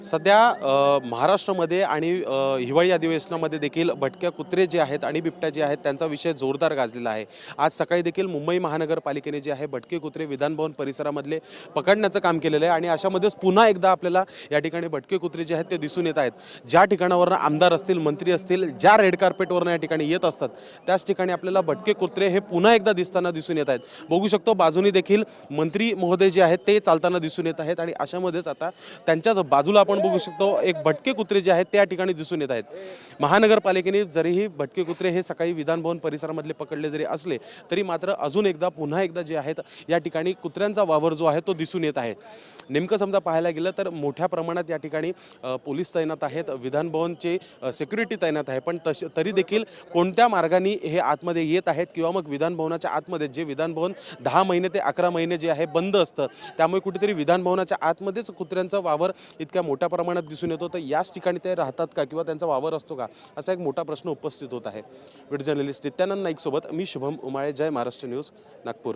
सध्या महाराष्ट्रामध्ये आणि हिवाळी अधिवेशनामध्ये देखील भटक्या कुत्रे जे आहेत आणि बिबट्या जे आहेत त्यांचा विषय जोरदार गाजलेला आहे। आज सकाळी देखील मुंबई महानगरपालिकेने जे आहे भटके कुत्रे विधानभवन परिसरामधले पकडण्याचं काम केलेलं आहे आणि अशामध्येच पुन्हा एकदा आपल्याला या ठिकाणी भटके कुत्रे जे आहेत ते दिसून येत आहेत। ज्या ठिकाणावरून आमदार असतील, मंत्री असतील, ज्या रेड कार्पेटवरून या ठिकाणी येत असतात त्याच ठिकाणी आपल्याला भटके कुत्रे हे पुन्हा एकदा दिसून येत आहेत। बघू शकतो बाजूनी देखील मंत्री महोदय जे आहेत ते चालताना दिसून येत आहेत आणि अशामध्येच आता त्यांच्याच बाजूला आपण बघू शकतो एक भटके कुत्रे जे आहेत त्या ठिकाणी दिसून येत आहेत। महानगरपालिकेने जरीही भटके कुत्रे हे सकाळी विधानभवन परिसरामधले पकडले जरी असले तरी मात्र अजून एकदा पुन्हा एकदा जे आहेत या ठिकाणी कुत्र्यांचा वावर जो आहे तो दिसून येत आहे। नेमकं समजा पाहायला गेलं तर मोठ्या प्रमाणात या ठिकाणी पोलीस तैनात आहेत, विधानभवनचे सिक्युरिटी तैनात आहे, पण तरी देखील कोणत्या मार्गाने हे आतमध्ये येत आहेत किंवा मग विधानभवनाच्या आतमध्ये जे विधानभवन 10 महिने ते 11 महिने जे आहे बंद असतं त्यामुळे कुठेतरी विधानभवनाच्या आतमध्येच कुत्र्यांचा वावर इतक्या मोठ्या प्रमाणात दिसून येतो। तर याच ठिकाणी ते राहतात का किंवा त्यांचा वावर असतो का असा एक मोठा प्रश्न उपस्थित होत आहे। व्हिडिओ जर्नलिस्ट नित्यानंद नाईक सोबत मी शुभम उमाळे, जय महाराष्ट्र न्यूज, नागपूर।